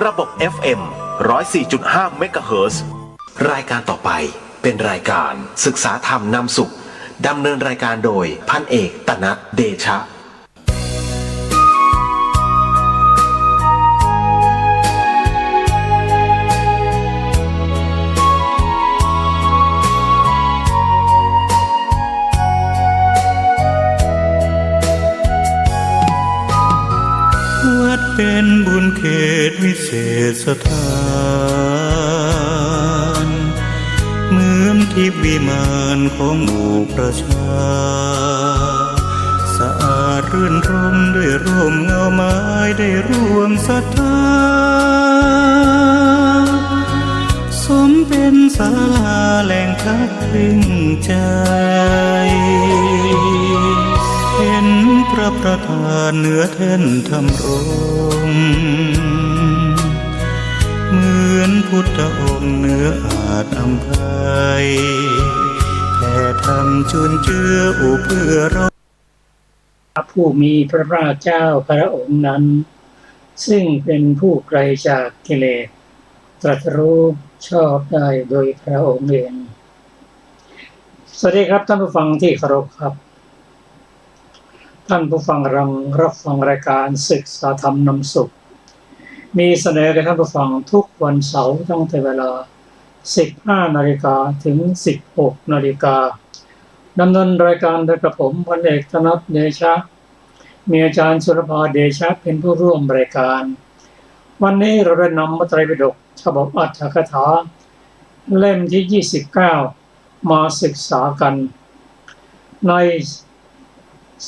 ระบบ FM 104.5 เมกะเฮิรตซ์รายการต่อไปเป็นรายการศึกษาธรรมนำสุขดำเนินรายการโดยพันเอกตนัสเดชะวัดเป็นบุญเขตวิเศษสถานเหมือนทิพย์วิมานของหมู่ประชาสะอาดรื่นรมด้วยร่มเงาไม้ได้ร่วมศรัทธาสมเป็นศาลาแหล่งพักพิงใจเห็นพระประธานเหนือแท่นธรรมรงค์เหมือนพุทธองค์เหนืออาจอำไพแผ่ธรรมจุนเจืออุเพื่อเราผู้มีพระภาคเจ้าพระองค์นั้นซึ่งเป็นผู้ไกลจากกิเลสตรัสรู้ชอบได้โดยพระองค์เองสวัสดีครับท่านผู้ฟังที่เคารพครับท่านผู้ฟังรับฟังรายการศึกษาธรรมนำสุขมีเสนอแก่ท่านผู้ฟังทุกวันเสาร์ตั้งแต่เวลา 15 นาฬิกาถึง 16 นาฬิกาดำเนินรายการโดยกระผมพันเอกธนัสเดชะมีอาจารย์สุรภาเดชะเป็นผู้ร่วมรายการวันนี้เราได้นำพระไตรปิฎกฉบับอรรถกถาเล่มที่ 29 มาศึกษากันใน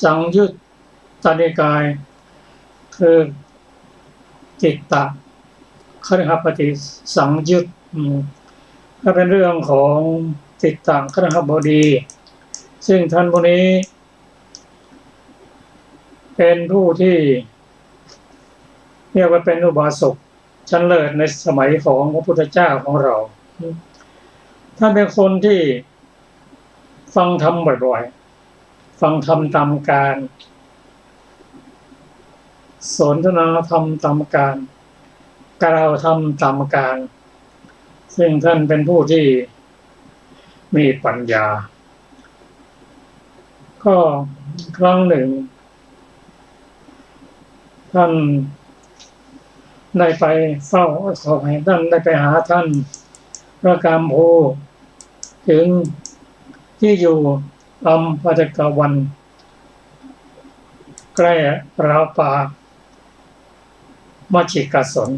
สังยุตตนิกายคือจิตตะคฤหปฏิสังยุตก็เป็นเรื่องของจิตตะคฤหบดีซึ่งท่านผู้นี้เป็นผู้ที่เรียกว่าเป็นอุบาสกชั้นเลิศในสมัยของพระพุทธเจ้าของเราท่านเป็นคนที่ฟังธรรมบ่อยๆฟังธรรมตามการสนทนาธรรมตามการกล่าวธรรมตามการซึ่งท่านเป็นผู้ที่มีปัญญาก็ครั้งหนึ่งท่านได้ไปเฝ้าขอให้ท่านได้ไปหาท่านพระกามโพถึงที่อยู่อัมพจกวันใกล้ราวป่ามัชชิกสน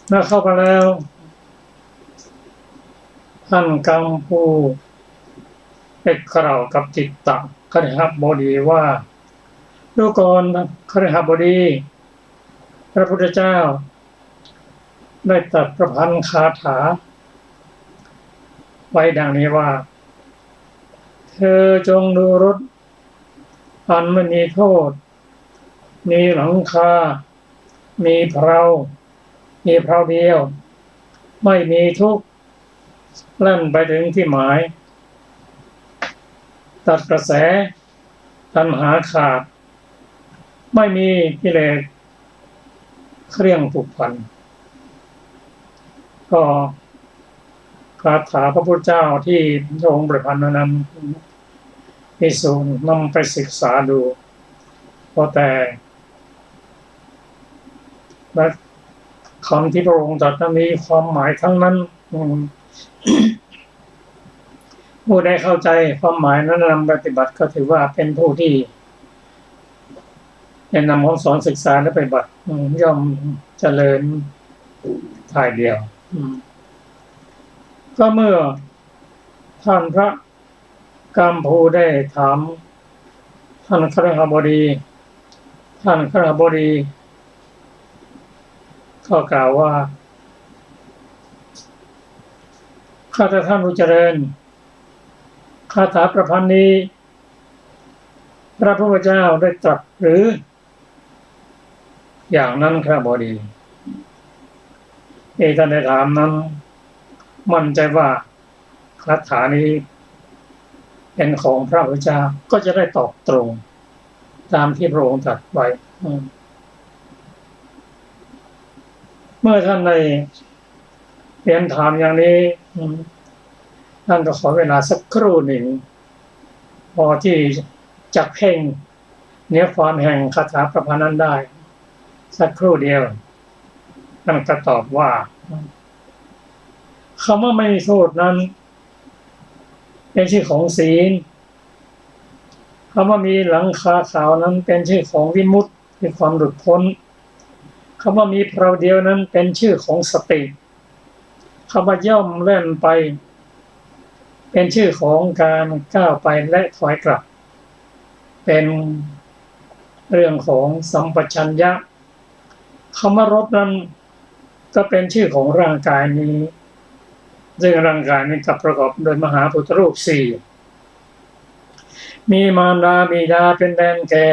เมื่อเข้าไปแล้วท่านกัมพูได้กล่าวกับจิตตะคฤหบดีว่าดูก่อนคฤหบดีพระพุทธเจ้าได้ตรัสประพันธ์คาถาไว้ดังนี้ว่าเธอจงดูรถอันไม่มีโทษมีหลังคามีเพลาเดียวไม่มีทุกข์แล่นไปถึงที่หมายตัดกระแสตัณหาขาดไม่มีกิเลสเครื่องผูกพันก็คาถาพระพุทธเจ้าที่พระองค์ประพันธ์นั้นมีส่วนนำไปศึกษาดูเพราะแต่และคำที่พระองค์ตรัสนั้นมีความหมายทั้งนั้นผู้ได้เข้าใจความหมายนั้นนำปฏิบัติก็ถือว่าเป็นผู้ที่แนะนำของสอนศึกษาและปฏิบัติย่อมเจริญถ่ายเดียวก็เมื่อท่านพระกัมพูได้ถามท่านคฤหบดีก็กล่าวว่าข้าแต่ท่านผู้เจริญคาถาประพันธ์นี้พระพุทธเจ้าได้ตรัสหรืออย่างนั้นครับบดีท่านได้ถามนั้นมั่นใจว่าคาถานี้เป็นของพระพุทธเจ้าก็จะได้ตอบตรงตามที่พระองค์ตรัสไว้ เมื่อท่านได้เรียนถามอย่างนี้ท่านก็ขอเวลาสักครู่หนึ่งพอที่จะเพ่งเนื้อความแห่งคาถาประพันธ์นั้นได้สักครู่เดียวท่านก็ตอบว่าคำว่าไม่มีโทษนั้นเป็นชื่อของศีลคำว่ามีหลังคาขาวนั้นเป็นชื่อของวิมุตติคือความหลุดพ้นคำว่ามีเพราเดียวนั้นเป็นชื่อของสติคำว่าย่อมเลื่อนไปเป็นชื่อของการก้าวไปและถอยกลับเป็นเรื่องของสัมปชัญญะคำว่ารถนั้นก็เป็นชื่อของร่างกายนี้ซึ่งร่างกายนี้ก็ประกอบโดยมหาพุทธรูปสี่มีมารดาบิดาเป็นแดนแก่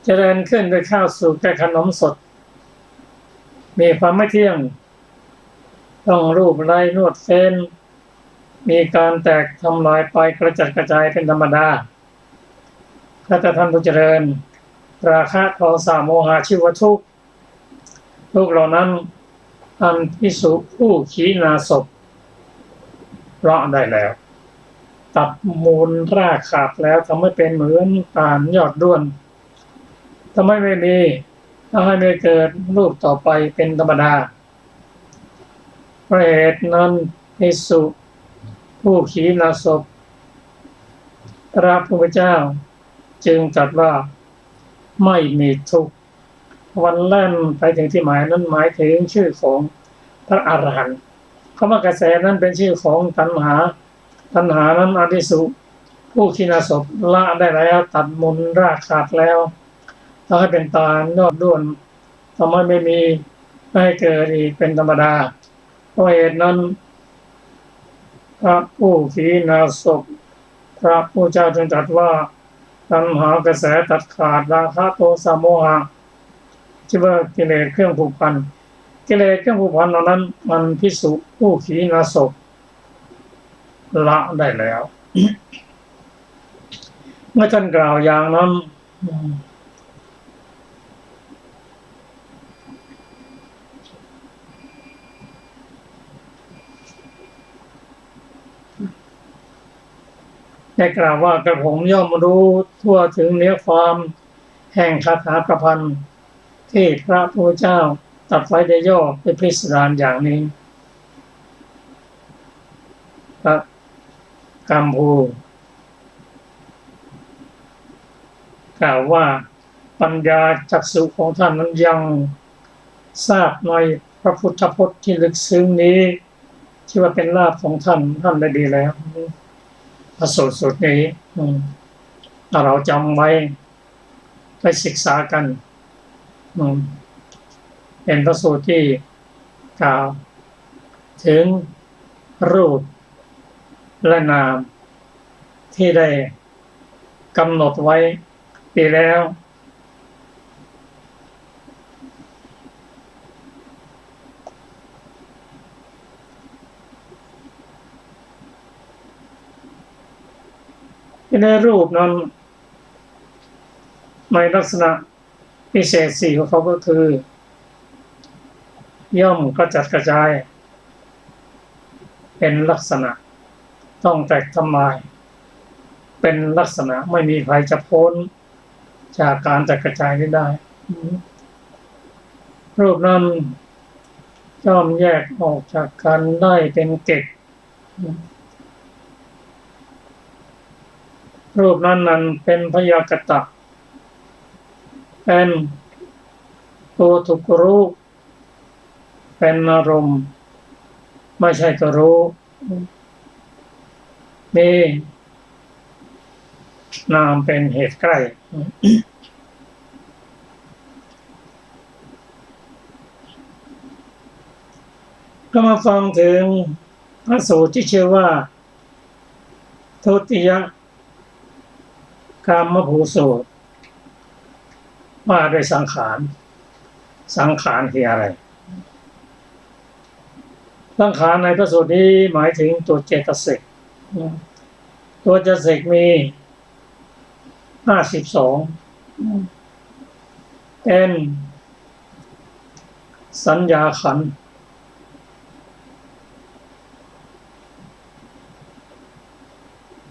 เจริญขึ้นโดยข้าวสุกและขนมสดมีความไม่เที่ยงต้องรูปไร้นวดเฟ้นมีการแตกทำลายไปกระจัดกระจายเป็นธรรมดาถ้าท่านผู้เจริญราคะโทสะโมหะชื่อว่าทุกข์เหล่านั้นอันภิกษุผู้ขีณาสพละได้แล้วตัดมูลรากขาดแล้วทำให้เป็นเหมือนป่านยอดด้วนทำให้ไม่มีถ้าให้ไม่เกิดรูปต่อไปเป็นธรรมดาเพราะเหตุนั้นภิกษุผู้ขีณาสพพระพุทธเจ้าจึงตรัสว่าไม่มีทุกข์วันแล่นไปถึงที่หมายนั้นหมายถึงชื่อของพระอรหันต์คำว่ากระแสนั้นเป็นชื่อของตัณหานั้นอภิกษุผู้ขีณาสพละได้แล้วตัดมูลรากขาดแล้วถ้าให้เป็นตาลยอดด้วนทำให้ไม่มีไม่ให้เกิดอีกเป็นธรรมดาเพราะเหตุนั้นพระผู้ขีณาสพพระผู้เจ้าจึงตรัสว่าตัณหากระแสตัดขาดราคะโทสะโมหะชื่อว่ากิเลสเครื่องผูกพันกิเลสเครื่องผูกพันเหล่านั้นมันภิกษุผู้ขีณาสพละได้แล้ว เมื่อท่านกล่าวอย่างนั้นได้กล่าวว่ากระผมย่อมรู้ทั่วถึงเนื้อความแห่งคาถาประพันธ์ที่พระพุทธเจ้าตรัสไว้ได้ย่อเป็นพิสดารอย่างนี้พระกัมพูกล่าวว่าปัญญาจักษุของท่านนั้นยังทราบในพระพุทธพจน์ที่ลึกซึ้งนี้ที่ว่าเป็นลาภของท่านได้ดีแล้วพระสูตรสุดนี้เราจำไว้ไปศึกษากันเป็นพระสูตรที่กล่าวถึงรูปและนามที่ได้กำหนดไว้ปีแล้วในรูปนั้นในลักษณะพิเศษสี่ของเขาก็คือย่อมกระจัดกระจายเป็นลักษณะต้องแตกทำลายเป็นลักษณะไม่มีใครจะพ้นจากการแตกกระจายนี้ได้รูปนั้นย่อมแยกออกจากกันได้เป็นเกศรูปนั้นเป็นพยากตะเป็นตัวถูกรู้เป็นอารมณ์ไม่ใช่ตัวรู้มีนามเป็นเหตุใกล้ก็มาฟังถึงพระสูตรที่ชื่อว่าทุติยกามภูสูตรว่าด้วยสังขารคืออะไรสังขารในพระสูตรนี้หมายถึงตัวเจตสิกตัวเจตสิกมี52เป็น สัญญาขันธ์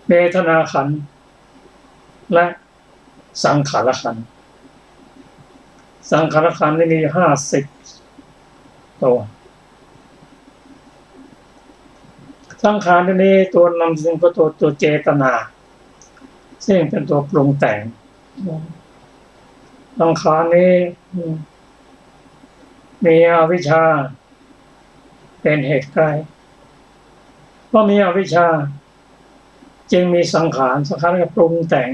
เวทนาขันธ์และสังขารขันธ์สังขารขันธ์นี่มี50 ตัวสังขารนี้ตัวนำสิ่งก็ตัวเจตนาซึ่งเป็นตัวปรุงแต่งสังขารนี้มีอวิชชาเป็นเหตุใกล้เพราะมีอวิชชาจึงมีสังขารก็ปรุงแต่ง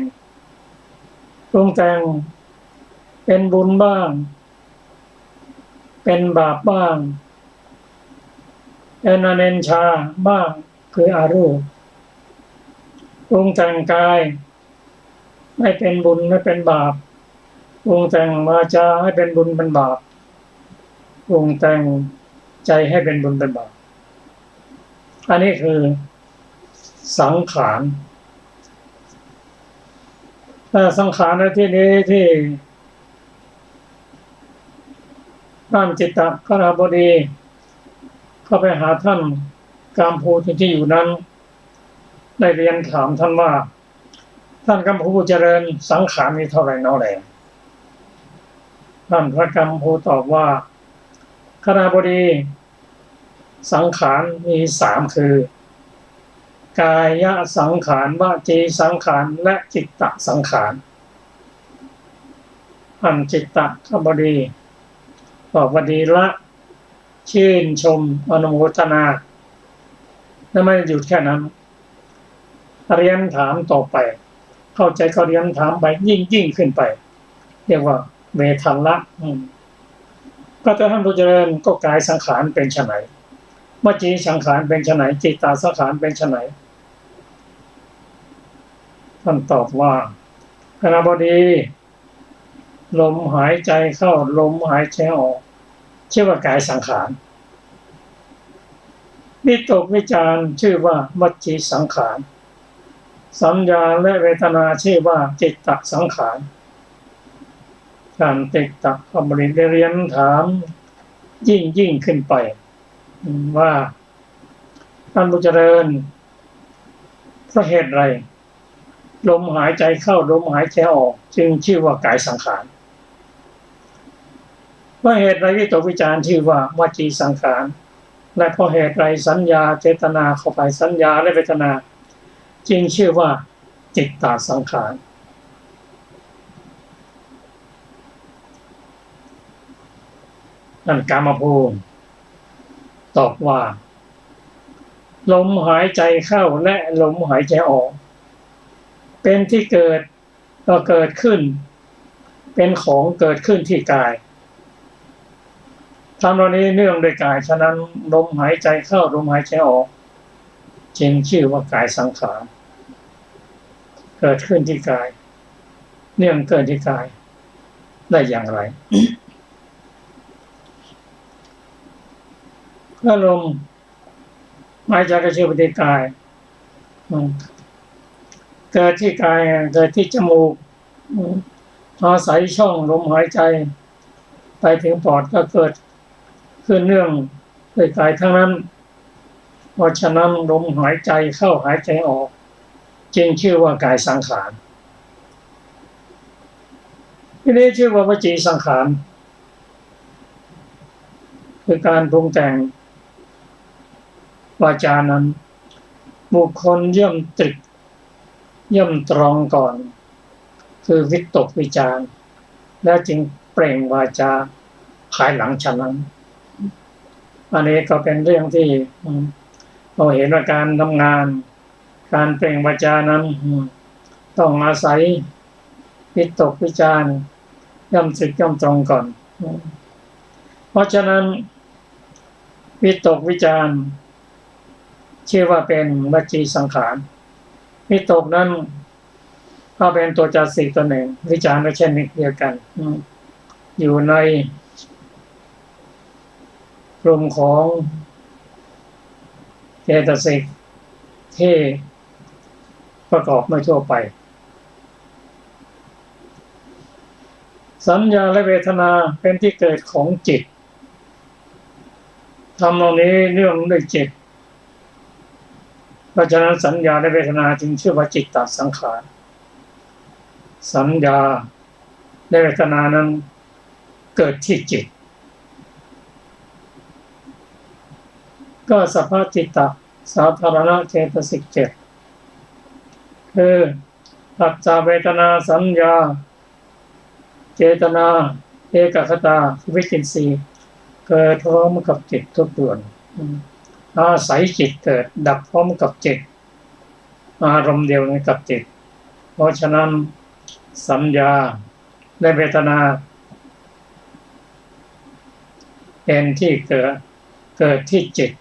เป็นบุญบ้างเป็นบาปบ้างเป็นอเนญชาบ้างคืออารูปปรุงแต่งกายไม่เป็นบุญไม่เป็นบาปปรุงแต่งวาจาให้เป็นบุญเป็นบาปปรุงแต่งใจให้เป็นบุญเป็นบาปอันนี้คือสังขารแต่สังขารในที่นี้ที่ท่านจิตตคฤหบดีเข้าไปหาท่านกัมพูที่อยู่นั้นได้เรียนถามท่านว่าท่านกัมพูเจริญสังขารมีเท่าไหร่น้อแลท่านพระกัมพูตอบว่าคฤหบดีสังขารมี3คือกายสังขารวจีสังขารและจิตตสังขารท่านจิตตคฤหบดีบอกว่าดีละชื่นชมอนุโมทนาและไม่หยุดแค่นั้นเรียนถามต่อไปเข้าใจก็เรียนถามไปยิ่งขึ้นไปเรียกว่าเวทัลละก็จะท่านผู้เจริญก็กายสังขารเป็นไฉนวจีสังขารเป็นไฉนจิตตสังขารเป็นไฉนท่านตอบว่าคณบดีลมหายใจเข้าลมหายใจออกชื่อว่ากายสังขารวิตกวิจารชื่อว่าวจีสังขารสัญญาและเวทนาชื่อว่าจิตตสังขารการติดตะคำบริเรียนถามยิ่งขึ้นไปว่าท่านผู้เจริญเพราะเหตุไรลมหายใจเข้าลมหายใจออกจึงชื่อว่ากายสังขารเพราะเหตุไรวิตกวิจารชื่อว่าวจีสังขารและเพราะเหตุไรสัญญาเจตนาเข้าไปสัญญาและเวทนาจึงชื่อว่าจิตตสังขารท่านกามภูมิตอบว่าลมหายใจเข้าและลมหายใจออกเป็นที่เกิดก็เกิดขึ้นเป็นของเกิดขึ้นที่กายธรรมนี้เนื่องด้วยกายฉะนั้นลมหายใจเข้าลมหายใจออกจึงชื่อว่ากายสังขารเกิดขึ้นที่กายเนื่องเกิดที่กายได้อย่างไรถ้าลมหายใจก็ชื่อว่าที่กายเกิดที่กายเกิดที่จมูกอาศัยช่องลมหายใจไปถึงปอดก็เกิดขึ้นเนื่องด้วยกายทั้งนั้นเพราะฉะนั้นลมหายใจเข้าหายใจออกจึงชื่อว่ากายสังขารที่นี้ชื่อว่าวจีสังขารคือการปรุงแต่งวาจานั้นบุคคลย่อมตรึกย่อมตรองก่อนคือวิตกวิจารแล้วจึงเปล่งวาจาภายหลังฉะนั้นอันนี้ก็เป็นเรื่องที่เราเห็นว่าการทำงานการเปล่งวาจานั้นต้องอาศัยวิตกวิจารย่อมตรึกย่อมตรองก่อนเพราะฉะนั้นวิตกวิจารชื่อว่าเป็นวจีสังขารวิตกนั้นก็เป็นตัวจัตสิกตัวหนึ่งวิจารก็เช่นนี้เดียวกันอยู่ในกลุ่มของเจตสิกที่ประกอบไม่ทั่วไปสัญญาและเวทนาเป็นที่เกิดของจิต ทำตรงนี้เรื่องด้วยจิตเพราะฉะนั้นสัญญาและเวทนาจึงชื่อว่าจิตตสังขารสัญญาและเวทนานั้นเกิดที่จิตก็สภาจิตตสาธารณเจตสิก7คือปัจจเวทนาสัญญาเจตนาเอกคตาวิจิตรีเกิดพร้อมกับจิตทุกดวงอาศัยจิตเกิดดับพร้อมกับจิตอารมณ์เดียวกับจิตเพราะฉะนั้นสัญญาและเวทนาเป็นที่เกิดที่จิต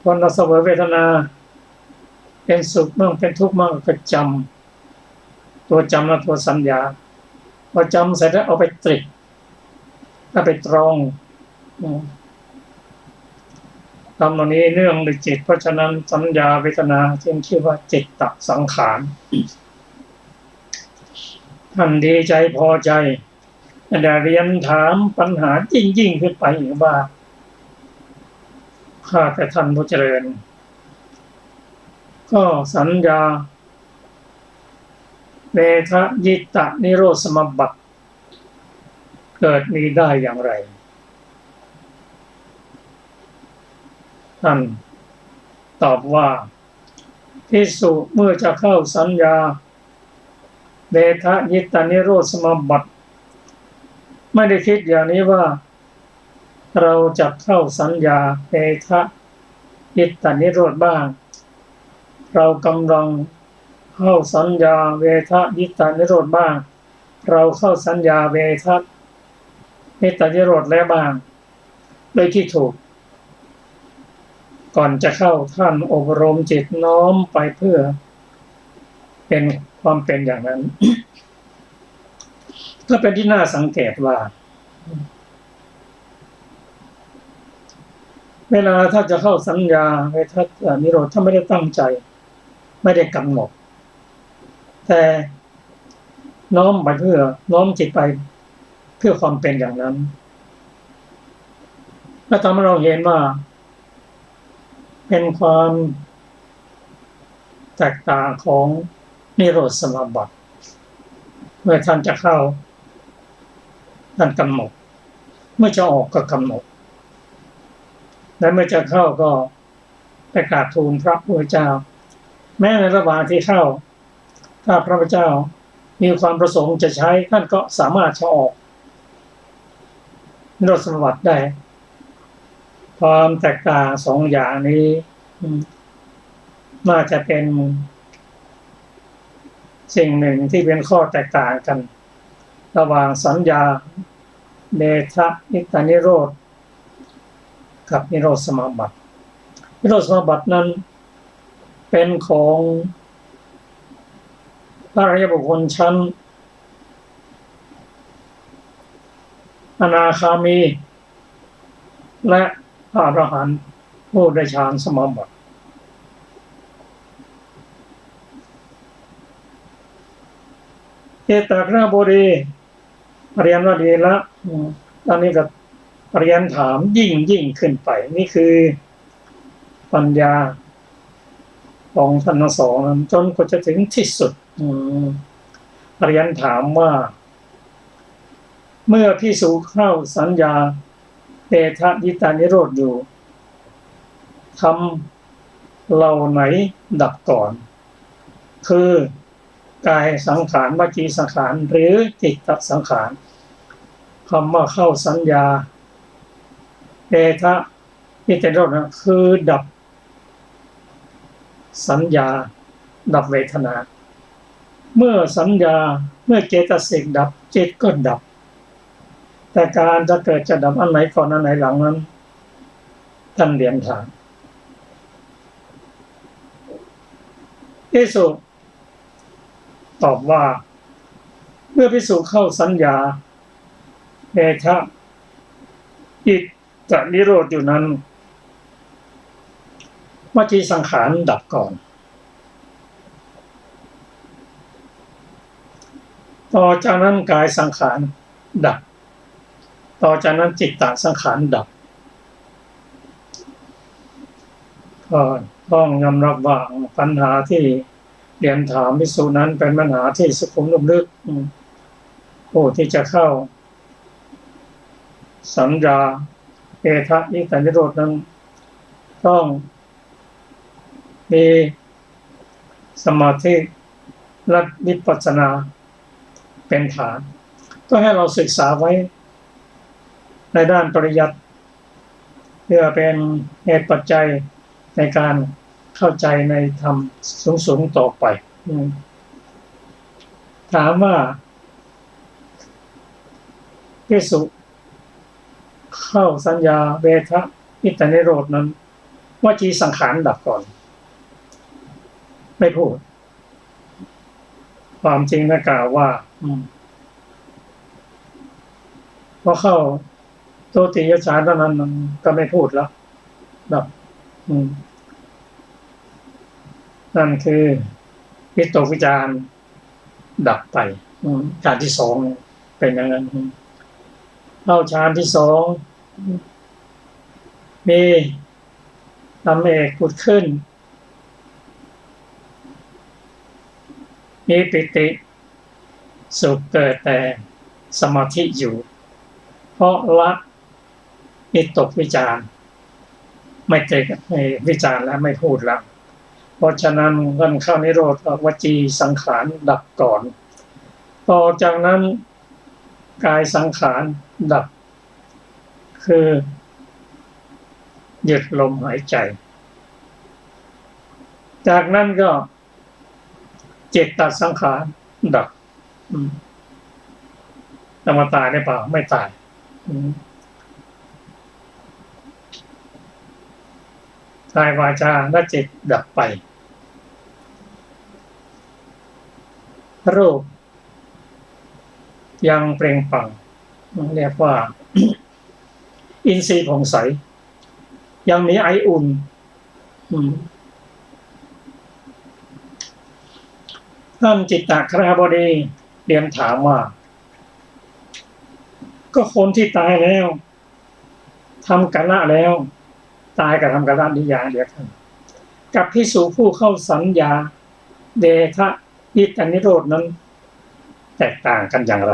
คนเราเสวยเวทนาเป็นสุขมั่งเป็นทุกข์มั่งก็จำตัวจำและตัวสัญญาพอจำเสร็จแล้วเอาไปตรึกเอาไปตรองทำตรงนี้เนื่องด้วยจิตเพราะฉะนั้นสัญญาเวทนาจึงชื่อว่าจิตตสังขารท่านดีใจพอใจแต่เรียนถามปัญหายิ่งขึ้นไปอีกว่าข้าแต่ท่านผู้เจริญก็สัญญาเวทยิตตนิโรธสมบัติเกิดมีได้อย่างไรท่านตอบว่าภิกษุเมื่อจะเข้าสัญญาเวทยิตตนิโรธสมบัติไม่ได้คิดอย่างนี้ว่าเราจะเข้าสัญญาเวทยิตตนิโรธบ้างเรากำลังเข้าสัญญาเวทยิตตนิโรธบ้างเราเข้าสัญญาเวทยิตตนิโรธแล้วบ้างโดยที่ถูกก่อนจะเข้าท่านอบรมจิตน้อมไปเพื่อเป็นความเป็นอย่างนั้น ก็เป็นที่น่าสังเกตว่าเวลาถ้าจะเข้าสัญญาเวทนิโรธถ้าไม่ได้ตั้งใจไม่ได้กำหนดแต่น้อมไปเพื่อน้อมจิตไปเพื่อความเป็นอย่างนั้นและทำให้เราเห็นว่าเป็นความแตกต่างของนิโรธสมาบัติเมื่อท่านจะเข้าท่านกำหนดเมื่อจะออกก็กำหนดและเมื่อจะเข้าก็ไปกราบทูลพระพุทธเจ้าแม้ในระหว่างที่เข้าถ้าพระพุทธเจ้ามีความประสงค์จะใช้ท่านก็สามารถจะออกนิโรธสมาบัติได้ความแตกต่างสองอย่างนี้น่าจะเป็นสิ่งหนึ่งที่เป็นข้อแตกต่างกันระหว่างสัญญาเวทยิตตนิโรธกับนิโรธสมาบัตินิโรธสมาบัตินั้นเป็นของพระอริยบุคคลชั้นอนาคามีและพระอรหันต์ผู้ได้ฌานสมาบัติเอตากราบุรีเรียนว่าดีละตอนนี้ก็เรียนถามยิ่งขึ้นไปนี่คือปัญญาของท่านทั้งสองจนกว่าจะถึงที่สุดเรียนถามว่าเมื่อภิกษุเข้าสัญญาเวทยิตตนิโรธอยู่ทำเหล่าไหนดับก่อนคือกายสังขารวจีสังขารหรือจิตตสังขารคำว่าเข้าสัญญาเวทยิตตนิโรธคือดับสัญญาดับเวทนาเมื่อสัญญาเมื่อเจตสิกดับจิตก็ดับแต่การจะเกิดจะดับอันไหนก่อนอันไหนหลังนั้นท่านเรียนถามภิกษุตอบว่าเมื่อภิกษุเข้าสัญญาเวทยิตตนิโรธอยู่นั้นวจีสังขารดับก่อนต่อจากนั้นกายสังขารดับต่อจากนั้นจิตตสังขารดับ ก็ต้องยอมรับว่าปัญหาที่เรียนถามภิกษุนั้นเป็นปัญหาที่สุขุมลุ่มลึกผู้ที่จะเข้าสัญญาเอทะยิตานิโรธนั้นต้องมีสมาธิและวิปัสสนาเป็นฐานก็ให้เราศึกษาไว้ในด้านปริยัติเพื่อเป็นเหตุปัจจัยในการเข้าใจในธรรมสูงๆต่อไปถามว่าภิกษุเข้าสัญญาเวทะอิตตนิโรธนั้นวจีสังขารดับก่อนไม่พูดความจริงนะกล่าวว่าพอเข้าโตติยฌานนั้นก็ไม่พูดแล้วดับนั่นคือวิตกวิจารดับไปฌานที่สองเป็นอย่างนั้นเข้าฌานที่สองมีธรรมเอกผุดขึ้นมีปิติสุขเกิดแต่สมาธิอยู่เพราะละวิตกวิจารไม่เกิดวิจารและไม่พูดแล้วเพราะฉะนั้นกันเข้านิโรธวจีสังขารดับก่อนต่อจากนั้นกายสังขารดับคือหยุดลมหายใจจากนั้นก็จิตตสังขารดับจะมาตายได้เปล่าไม่ตายกายวาจาและจิตดับไปรูปยังเปล่งปลั่งเรียกว่าอินทรีย์ผ่องใสยังมีไออุ่นท่านจิตตคราบดีเรียนถามว่าก็คนที่ตายแล้วทำกัลละแล้วตายกับทำกัลละนิยาเดียวกันกับภิกษุผู้เข้าสัญญาเดทะยิตานิโรธนั้นแตกต่างกันอย่างไร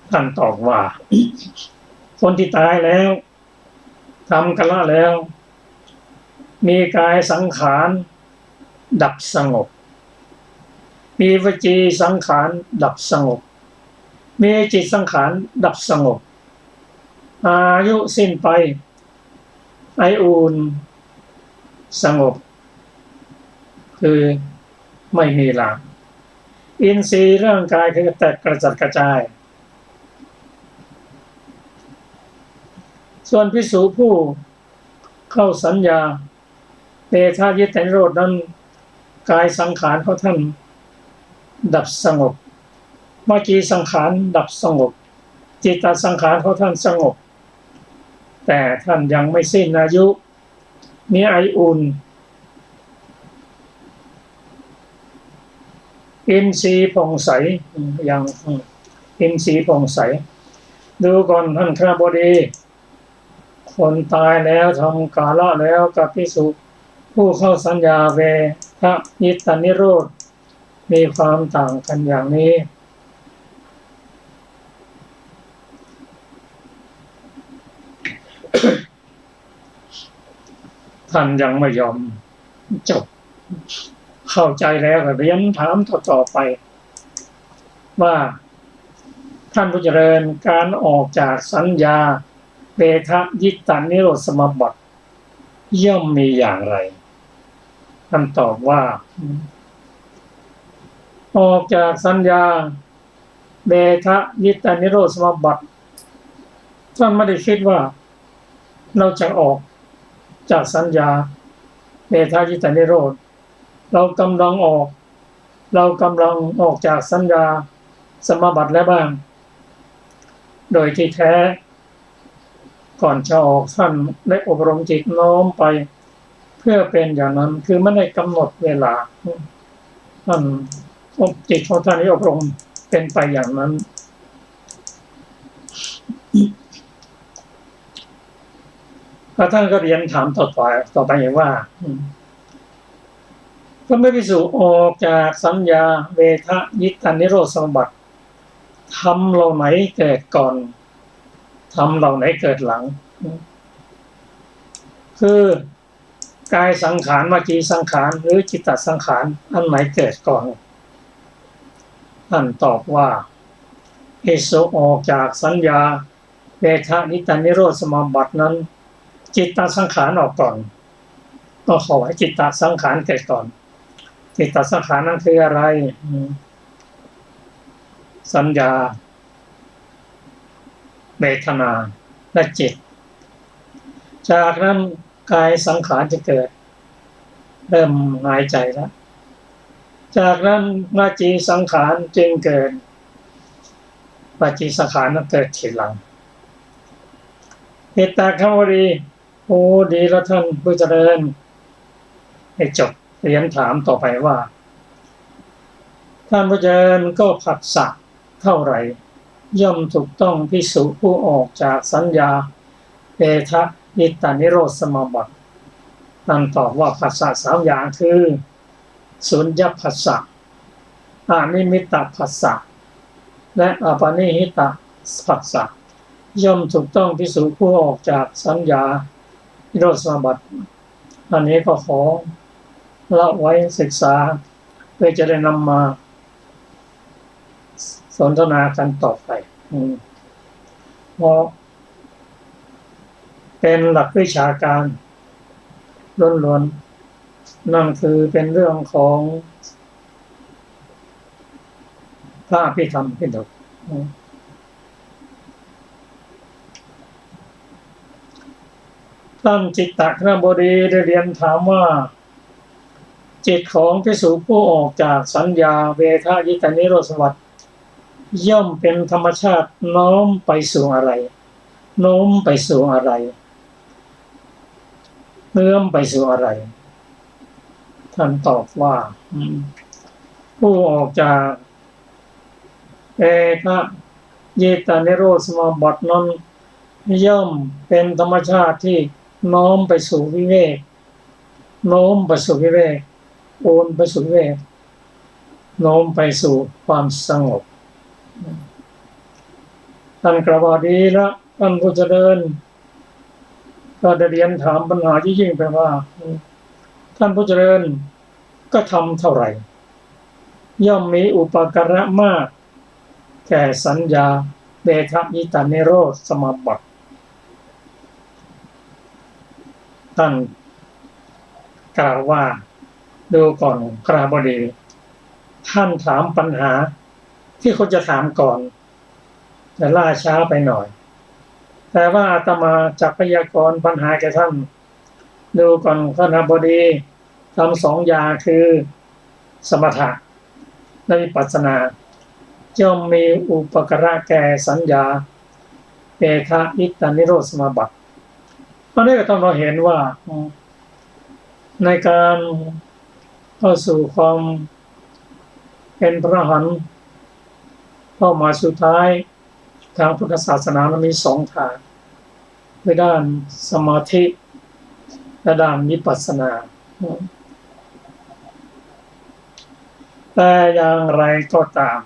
ท่านตอบว่าคนที่ตายแล้วทำกัลละแล้วมีกายสังขารดับสงบมีวจีสังขารดับสงบมีจิตสังขารดับสงบอายุสิ้นไปไออุ่นสงบคือไม่มีหลังอินทรีย์ร่างกายคือแตกกระจัดกระจายส่วนภิกษุผู้เข้าสัญญาเตทะยิตานิโรธนั้นกายสังขารของท่านดับสงบวจีสังขารดับสงบจิตตสังขารของท่านสงบแต่ท่านยังไม่สิ้นอายุมีไออุ่นอินทรีย์ผ่องใสยังอินทรีย์ผ่องใสดูก่อนท่านคราบดีคนตายแล้วทำกาละแล้วกับภิกษุผู้เข้าสัญญาเวทะยิตานิโรธมีความต่างกันอย่างนี้ท่านยังไม่ยอมจบเข้าใจแล้วก็เรียนถามต่อไปว่าท่านผู้เจริญการออกจากสัญญาเวทะยิตานิโรธสมาบัติย่อมมีอย่างไรท่านตอบว่าออกจากสัญญาเวทะยิตานิโรธสมาบัติท่านไม่ได้คิดว่าเราจะออกจากสัญญาเวทะยิตานิโรธเรากำลังออกจากสัญญาสมาบัติแล้วบ้างโดยที่แท้ก่อนจะออกท่านได้อบรมจิตน้อมไปเพื่อเป็นอย่างนั้นคือไม่ได้กำหนดเวลาท่านจิตของท่านที่อบรมเป็นไปอย่างนั้น แล้วท่านก็เรียนถามต่อไปอย่างว่าก็ไม่พิสูจน์ออกจากสัญญาเวทะยิตานิโรธสมบัติทำเหล่าไหนเกิดก่อนทำเหล่าไหนเกิดหลังคือกายสังขารวจีสังขารหรือจิตตสังขารอันไหนเกิดก่อนท่านตอบว่าเอโสออกจากสัญญาเวทะนิตานิโรธสมาบัตินั้นจิตตสังขารออกก่อนก็ขอให้จิตตสังขารเกิดก่อนจิตตสังขารนั้นคืออะไรสัญญาเวทนาและจิตจากนั้นกายสังขารจะเกิดเริ่มหายใจแล้วจากนั้นวจีสังขารจึงเกิดวจีสังขารนั้นเกิดทีหลังเหตุตาคำวรีโอ้ดีแล้วท่านผู้เจริญให้จบเรียนถามต่อไปว่าท่านผู้เจริญก็ผัสสะเท่าไหร่ย่อมถูกต้องภิกษุผู้ออกจากสัญญาเวทะยิตานิโรธสมาบัติท่านตอบว่าผัสสะสามอย่างคือสุญญผัสสะอนิมิตตผัสสะและอปนิหิตผัสสะย่อมถูกต้องภิกษุผู้ออกจากสัญญานิโรธสมาบัติอันนี้ก็ขอละไว้ศึกษาเพื่อจะได้นำมาสนทนากันต่อไปเพราะเป็นหลักวิชาการล้วนๆนั่นคือเป็นเรื่องของพระอภิธรรมปิฎกท่านจิตตคณบดีได้เรียนถามว่าจิตของภิกษุผู้ออกจากสัญญาเวทะยิตานิโรธสมาบัติย่อมเป็นธรรมชาติน้อมไปสู่อะไรโน้มไปสู่อะไรเนื่อมไปสู่อะไรท่านตอบว่าผู้ออกจากเวทะยิตานิโรธสมาบัตินั้นย่อมเป็นธรรมชาติที่น้อมไปสู่วิเวกโน้มไปสู่วิเวกโอนไปสู่วิเวกโน้มไปสู่ความสงบท่านกล่าวว่าดีแล้วท่านผู้เจริญก็ได้เรียนถามปัญหาที่ยิ่งไปว่าท่านผู้เจริญก็ทำเท่าไหร่ย่อมมีอุปการะมากแก่สัญญาเวทะยิตานิโรธสมาบัติท่านกล่าวว่าดูก่อนคราบดีท่านถามปัญหาที่เขาจะถามก่อนแต่ล่าช้าไปหน่อยแต่ว่าอาตมาจักพยากรณ์ปัญหาแก่ท่านดูก่อนคราบดีทำสองอย่างคือสมถะและวิปัสสนาย่อมมีอุปการะแก่สัญญาเวทะยิตานิโรธสมาบัติตอนนี้ก็ต้องเราเห็นว่าในการเข้าสู่ความเป็นพระอรหันต์เป้าหมายสุดท้ายทางพุทธศาสนามันมีสองทางคือด้านสมาธิและด้านวิปัสสนาแต่อย่างไรก็ตาม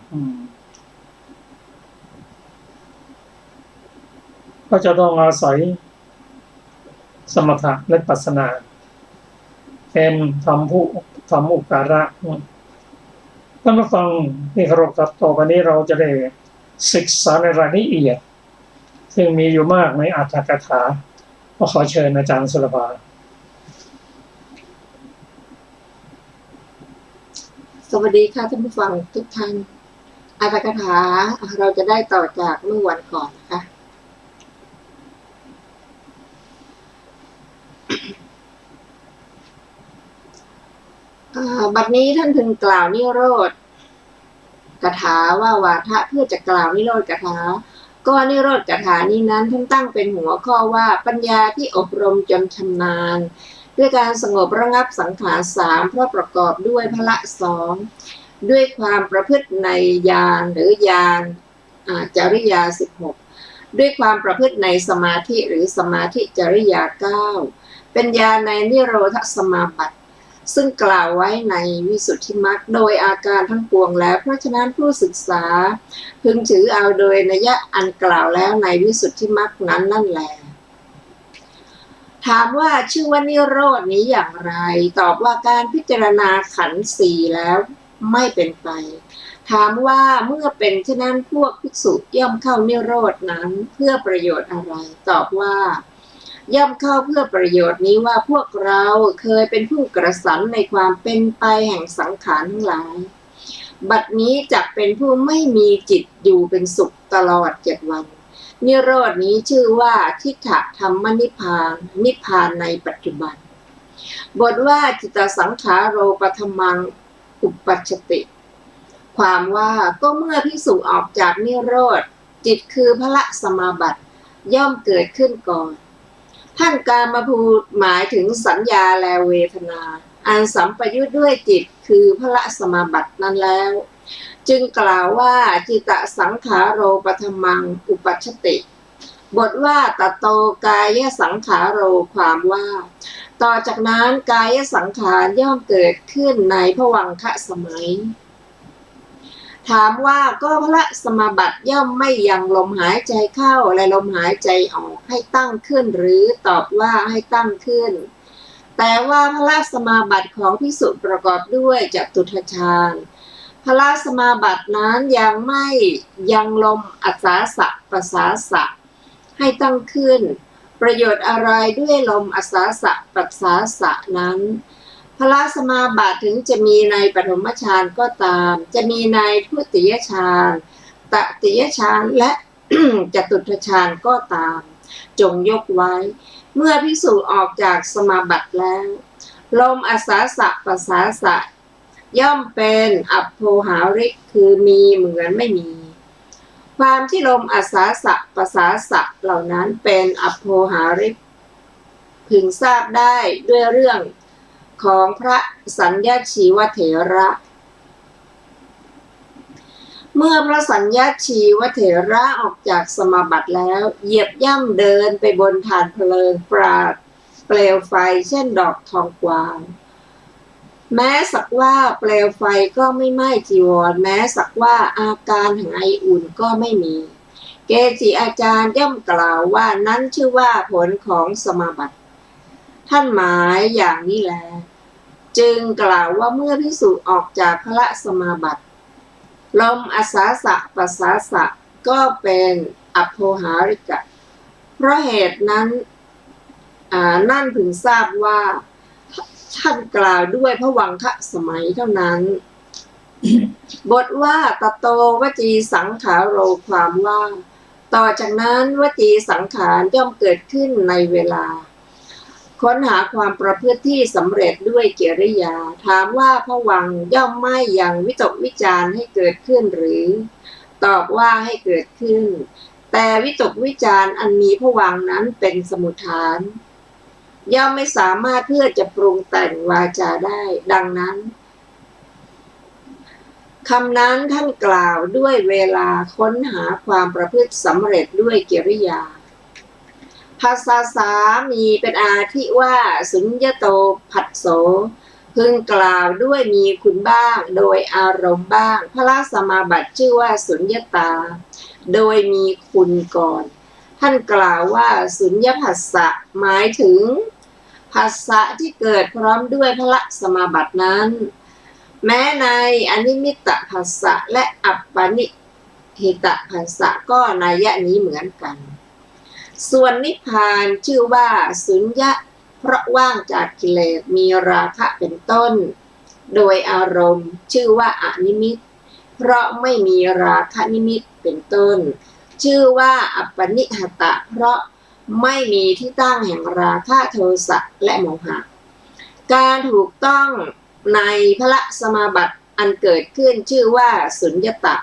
ก็จะต้องอาศัยสมถะและวิปัสสนาเป็นธรรมอุปการะท่านผู้ฟังที่เคารพครับต่อไปนี้เราจะได้ศึกษาในรายละเอียดซึ่งมีอยู่มากในอรรถกถาก็ขอเชิญอาจารย์สุรภาสวัสดีค่ะท่านผู้ฟังทุกท่านอรรถกถาเราจะได้ต่อจากเมื่อวันก่อนนะคะบัดนี้ท่านพึงกล่าวนิโรธกถาว่าวาทะเพื่อจะกล่าวนิโรธกถาก็นิโรธกถานี้นั้นท่านตั้งเป็นหัวข้อว่าปัญญาที่อบรมจนชำนาญด้วยการสงบระงับสังขารสามเพราะประกอบด้วยพละสองด้วยความประพฤติในญาณหรือญาณจริยา16 ด้วยความประพฤติในสมาธิหรือสมาธิจริยา9เป็นญาณในนิโรธสมาบัติซึ่งกล่าวไว้ในวิสุทธิมรรคโดยอาการทั้งปวงแล้วเพราะฉะนั้นผู้ศึกษาพึงถือเอาโดยนัยอันกล่าวแล้วในวิสุทธิมรรคนั้นนั่นแหละถามว่าชื่อว่านิโรธนี้อย่างไรตอบว่าการพิจารณาขันธ์สี่แล้วไม่เป็นไปถามว่าเมื่อเป็นเช่นนั้นพวกภิกษุย่อมเข้านิโรธนั้นเพื่อประโยชน์อะไรตอบว่าย่อมเข้าเพื่อประโยชน์นี้ว่าพวกเราเคยเป็นผู้กระสันในความเป็นไปแห่งสังขารทั้งหลายบัดนี้จักเป็นผู้ไม่มีจิตอยู่เป็นสุขตลอด7 วันนิโรธนี้ชื่อว่าทิฏฐธรรมนิพพานนิพพานในปัจจุบันบทว่าจิตสังขาโรปธรรมังอุปัชชติความว่าก็เมื่อภิกษุออกจากนิโรธจิตคือพละสมาบัติย่อมเกิดขึ้นก่อนท่านกามภูตหมายถึงสัญญาและเวทนาอันสัมปยุทธ์ด้วยจิตคือพละสมาบัตินั้นแล้วจึงกล่าวว่าจิตสังขาโรปธรรมังอุปัชชติบทว่าตโตกายสังขาโรความว่าต่อจากนั้นกายสังขารย่อมเกิดขึ้นในภวังคสมัยถามว่าก็พระสมาบัติย่อมไม่ยังลมหายใจเข้าและลมหายใจออกให้ตั้งขึ้นหรือตอบว่าให้ตั้งขึ้นแต่ว่าพระสมาบัติของภิกษุประกอบด้วยจตุทัชฌานพระสมาบัตินั้นยังไม่ยังลมอัสสาสะปัสสาสะให้ตั้งขึ้นประโยชน์อะไรด้วยลมอัสสาสะปัสสาสะนั้นพละสมาบัติถึงจะมีในปฐมฌานก็ตามจะมีในทุติยฌานตติยฌานและ จตุตฌานก็ตามจงยกไว้เมื่อภิกษุออกจากสมาบัติแล้วลมอัสสาสะปัสสาสะย่อมเป็นอัปโภหาริกคือมีเหมือนไม่มีความที่ลมอัสสาสะปัสสาสะเหล่านั้นเป็นอัปโภหาริกพึงทราบได้ด้วยเรื่องของพระสัญญาชีวเถระเมื่อพระสัญญาชีวเถระออกจากสมาบัติแล้วเหยียบย่ำเดินไปบนฐานเพลิงปราดเปลวไฟเช่นดอกทองกวาวแม้สักว่าเปลวไฟก็ไม่ไหม้จีวรแม้สักว่าอาการแห่งไออุ่นก็ไม่มีเกจิอาจารย์ย่อมกล่าวว่านั้นชื่อว่าผลของสมาบัติท่านหมายอย่างนี้แลจึงกล่าวว่าเมื่อภิกษุออกจากพระสมาบัติลมอัสสาสะปัสสาสะก็เป็นอัปโภหาริกะเพราะเหตุนั้นนั่นพึงทราบว่าท่านกล่าวด้วยภวังคสมัยเท่านั้น บทว่าตโตวจีสังขาโรความว่าต่อจากนั้นวจีสังขารย่อมเกิดขึ้นในเวลาค้นหาความประพฤติที่สำเร็จด้วยกิริยาถามว่าภวังค์ย่อมไม่ยังวิตกวิจารณ์ให้เกิดขึ้นหรือตอบว่าให้เกิดขึ้นแต่วิตกวิจารณ์อันมีภวังค์นั้นเป็นสมุฏฐานย่อมไม่สามารถเพื่อจะปรุงแต่งวาจาได้ดังนั้นคำนั้นท่านกล่าวด้วยเวลาค้นหาความประพฤติสำเร็จด้วยกิริยาภาษาสามีเป็นอาทิว่าสุญญโตผัสโสพึงกล่าวด้วยมีคุณบ้างโดยอารมณ์บ้างพระสมาบัติชื่อว่าสุญญตาโดยมีคุณก่อนท่านกล่าวว่าสุญญผัสสะหมายถึงผัสสะที่เกิดพร้อมด้วยพระสมาบัตินั้นแม้ในอนิมิตตผัสสะและอัปปนิหิตผัสสะก็นัยยะนี้เหมือนกันส่วนนิพพานชื่อว่าสุญญะเพราะว่างจากกิเลสมีราคะเป็นต้นโดยอารมณ์ชื่อว่าอนิมิตเพราะไม่มีราคะนิมิตเป็นต้นชื่อว่าอัปปนิหตะเพราะไม่มีที่ตั้งแห่งราคะโทสะและโมหะการถูกต้องในพระสมาบัติอันเกิดขึ้นชื่อว่าสุญญตะ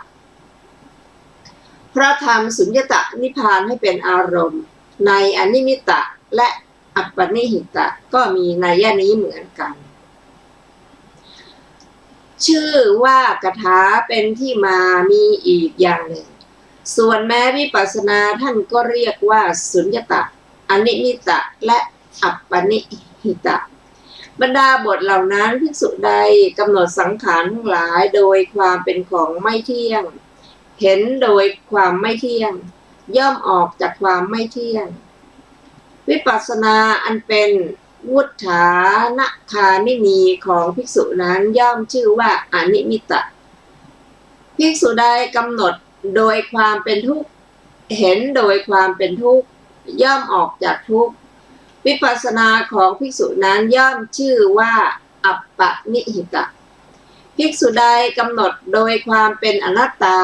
เพราะทำสุญญตะนิพพานให้เป็นอารมณ์ในอนิมิตตะและอัปปนิหิตะก็มีนัยนี้เหมือนกันชื่อว่ากถาเป็นที่มามีอีกอย่างหนึ่ง ส่วนแม้วิปัสสนาท่านก็เรียกว่าสุญญตะอนิมิตะและอัปปนิหิตะบรรดาบทเหล่านั้นภิกษุใดกำหนดสังขารทั้งหลายโดยความเป็นของไม่เที่ยงเห็นโดยความไม่เที่ยงย่อมออกจากความไม่เที่ยงวิปัสสนาอันเป็นวุฒานะคามินีของภิกษุนั้นย่อมชื่อว่าอนิมิตะภิกษุใดกำหนดโดยความเป็นทุกข์เห็นโดยความเป็นทุกข์ย่อมออกจากทุกข์วิปัสสนาของภิกษุนั้นย่อมชื่อว่าอัปปนิหิตะภิกษุใดกำหนดโดยความเป็นอนัตตา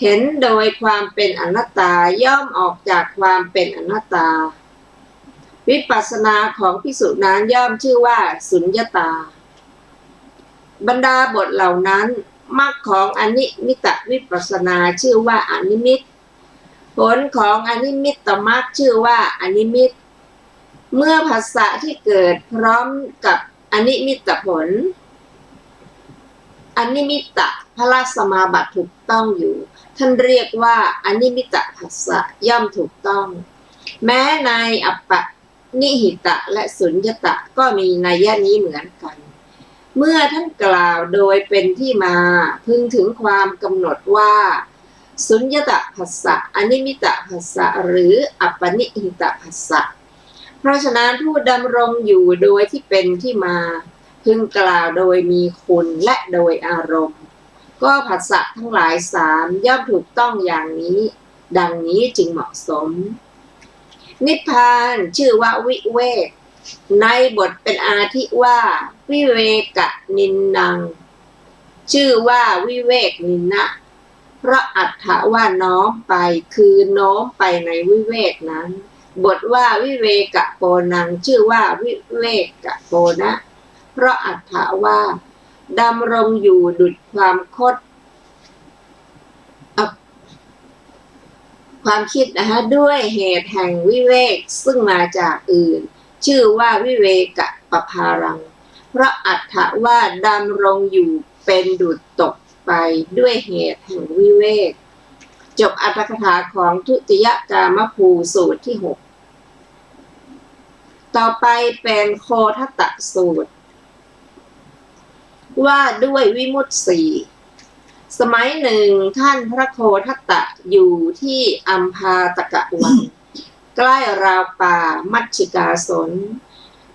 เห็นโดยความเป็นอนัตตาย่อมออกจากความเป็นอนัตตาวิปัสสนาของภิกษุนั้นย่อมชื่อว่าสุญญตาบรรดาบทเหล่านั้นมรรคของอนิมิตวิปัสสนาชื่อว่าอนิมิตผลของอนิมิตตมรรคชื่อว่าอนิมิตเมื่อภาษะที่เกิดพร้อมกับอนิมิตผลอนิมิตพละสมาบัติถูกต้องอยู่ท่านเรียกว่าอนิมิตภาษะย่อมถูกต้องแม้ในอัปปนิหิตะและสุญญตะก็มีนัยนี้เหมือนกันเมื่อท่านกล่าวโดยเป็นที่มาพึงถึงความกำหนดว่าสุญญตภาษะอนิมิตภาษะหรืออัปปนิหิตภาษะเพราะฉะนั้นผู้ดำรงอยู่โดยที่เป็นที่มาพึงกล่าวโดยมีคุณและโดยอารมณ์ก็ภาษะทั้งหลายสามย่อมถูกต้องอย่างนี้ดังนี้จึงเหมาะสมนิพพานชื่อว่าวิเวกในบทเป็นอาทิว่าวิเวกนินนังชื่อว่าวิเวกนินนะเพราะอัตถะว่าน้อมไปคือโน้มไปในวิเวกนั้นบทว่าวิเวกโปนังชื่อว่าวิเวกโปนะเพราะอัตถะว่าดำรงอยู่ดุจความคดความคิดนะคะด้วยเหตุแห่งวิเวกซึ่งมาจากอื่นชื่อว่าวิเวกปภารังเพราะอัตถะว่าดำรงอยู่เป็นดุจตกไปด้วยเหตุแห่งวิเวกจบอรรถกถาของทุติยกามภูสูตรที่6ต่อไปเป็นโคทัตตสูตรว่าด้วยวิมุตติสี่สมัยหนึ่งท่านพระโคทัตตะอยู่ที่อัมพาตกะวันใกล้ราวป่ามัชชิกาสน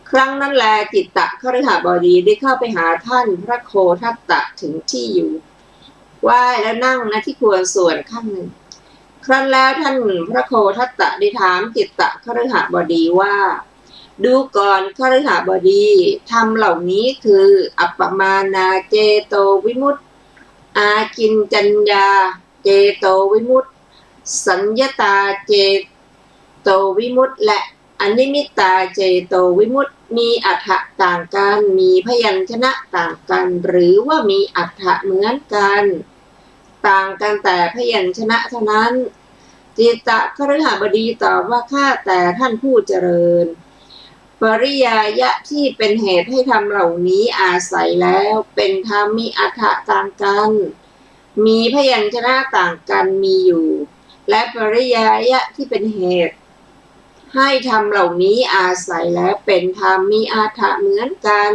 ครั้งนั้นแลจิตตคฤหบดีได้เข้าไปหาท่านพระโคทัตตะถึงที่อยู่ไหว้และนั่งณที่ควรส่วนข้างหนึ่งครั้นแล้วท่านพระโคทัตตะได้ถามจิตตคฤหบดีว่าดูก่อนคฤหบดีธรรมเหล่านี้คืออัปปมานาเจโตวิมุตติอากินจัญญาเจโตวิมุตติสัญญตาเจโตวิมุตติและอนิมิตตาเจโตวิมุตติมีอรรถะต่างกันมีพยัญชนะต่างกันหรือว่ามีอรรถะเหมือนกันต่างกันแต่พยัญชนะเท่านั้นจิตตคฤหบดีตอบว่าข้าแต่ท่านผู้เจริญปริยายะที่เป็นเหตุให้ธรรมเหล่านี้อาศัยแล้วเป็นธรรมมีอรรถะต่างกันมีพยัญชนะต่างกันมีอยู่และปริยายะที่เป็นเหตุให้ธรรมเหล่านี้อาศัยแล้วเป็นธรรมมีอรรถะเหมือนกัน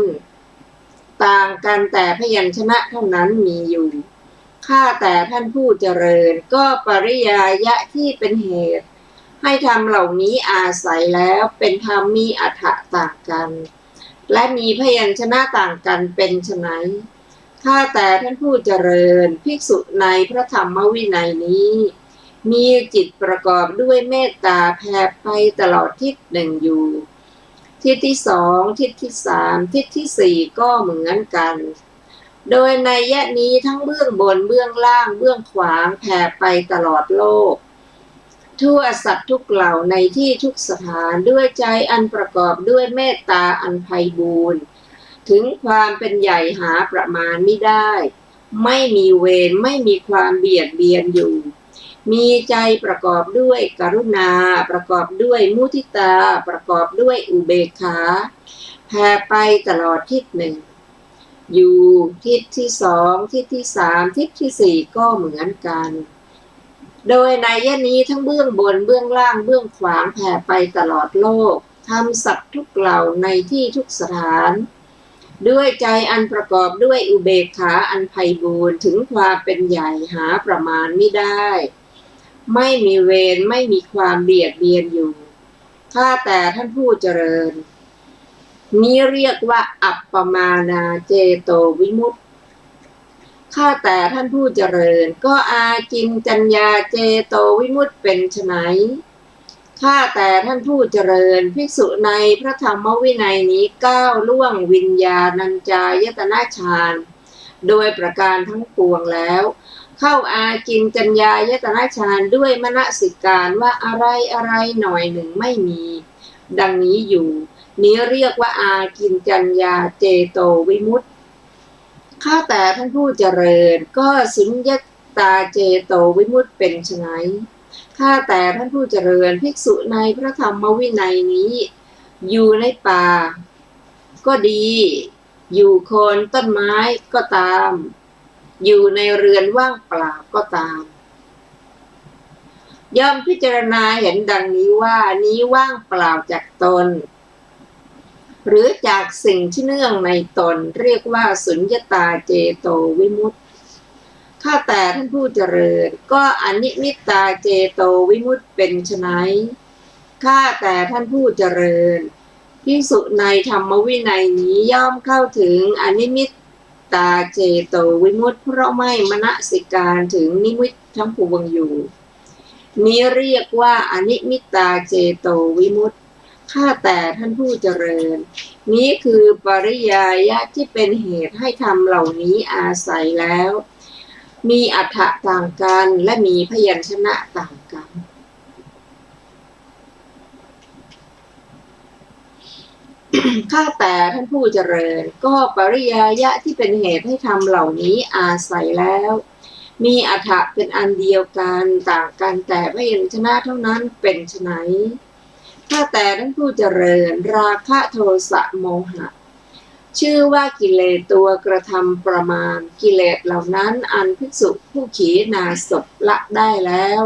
ต่างกันแต่พยัญชนะเท่านั้นมีอยู่ข้าแต่ท่านผู้เจริญก็ปริยายะที่เป็นเหตุให้ธรรมเหล่านี้อาศัยแล้วเป็นธรรมมีอรรถะต่างกันและมีพยัญชนะต่างกันเป็นไฉนข้าแต่ท่านผู้เจริญภิกษุในพระธรรมวินัยนี้มีจิตประกอบด้วยเมตตาแผ่ไปตลอดทิศหนึ่งอยู่ทิศที่สองทิศที่สามทิศที่สี่ก็เหมือนกันโดยในยะนี้ทั้งเบื้องบนเบื้องล่างเบื้องขวางแผ่ไปตลอดโลกทั่วสัตว์ทุกเหล่าในที่ทุกสถานด้วยใจอันประกอบด้วยเมตตาอันไพบูรณ์ถึงความเป็นใหญ่หาประมาณไม่ได้ไม่มีเวรไม่มีความเบียดเบียนอยู่มีใจประกอบด้วยกรุณาประกอบด้วยมุทิตาประกอบด้วยอุเบกขาแผ่ไปตลอดทิศหนึ่งอยู่ทิศที่สองทิศที่สามทิศที่สี่ก็เหมือนกัน โดยในยะนี้ทั้งเบื้องบนเบื้องล่างเบื้องขวางแผ่ไปตลอดโลกทำสัตว์ทุกเหล่าในที่ทุกสถานด้วยใจอันประกอบด้วยอุเบกขาอันไพบูรณ์ถึงความเป็นใหญ่หาประมาณไม่ได้ไม่มีเวรไม่มีความเบียดเบียนอยู่ข้าแต่ท่านผู้เจริญนี้เรียกว่าอัปปมานาเจโตวิมุตติข้าแต่ท่านผู้เจริญก็อากินจัญญาเจโตวิมุตติเป็นไฉนข้าแต่ท่านผู้เจริญภิกษุในพระธรรมวินัยนี้ก้าวล่วงวิญญาณัญจายตนะฌานโดยประการทั้งปวงแล้วเข้าอากินจัญญายตนะฌานด้วยมนสิการว่าอะไรอะไรหน่อยหนึ่งไม่มีดังนี้อยู่นี้เรียกว่าอากินจัญญาเจโตวิมุตติข้าแต่ท่านผู้เจริญก็สุญญตาเจโตวิมุตติเป็นไฉนข้าแต่ท่านผู้เจริญภิกษุในพระธรรมวินัยนี้อยู่ในป่าก็ดีอยู่โคนต้นไม้ก็ตามอยู่ในเรือนว่างเปล่าก็ตามย่อมพิจารณาเห็นดังนี้ว่านี้ว่างเปล่าจากตนหรือจากสิ่งที่เนื่องในตนเรียกว่าสุญญตาเจโตวิมุตติข้าแต่ท่านผู้เจริญก็อนิมิตตาเจโตวิมุตติเป็นไฉนข้าแต่ท่านผู้เจริญภิกษุในธรรมวินัยนี้ย่อมเข้าถึงอนิมิตตาเจโตวิมุตติเพราะไม่มนสิการถึงนิมิตทั้งปวงอยู่นี้เรียกว่าอนิมิตตาเจโตวิมุตติข้าแต่ท่านผู้เจริญนี้คือปริยายะที่เป็นเหตุให้ธรรมเหล่านี้อาศัยแล้วมีอรรถะต่างกันและมีพยัญชนะต่างกันข้าแต่ท่านผู้เจริญก็ปริยายะที่เป็นเหตุให้ธรรมเหล่านี้อาศัยแล้วมีอรรถะเป็นอันเดียวกันต่างกันแต่พยัญชนะเท่านั้นเป็นไฉนข้าแต่ท่านผู้เจริญราคะโทสะโมหะชื่อว่ากิเลสตัวกระทำประมาณกิเลสเหล่านั้นอันภิกษุผู้ขีณาสพละได้แล้ว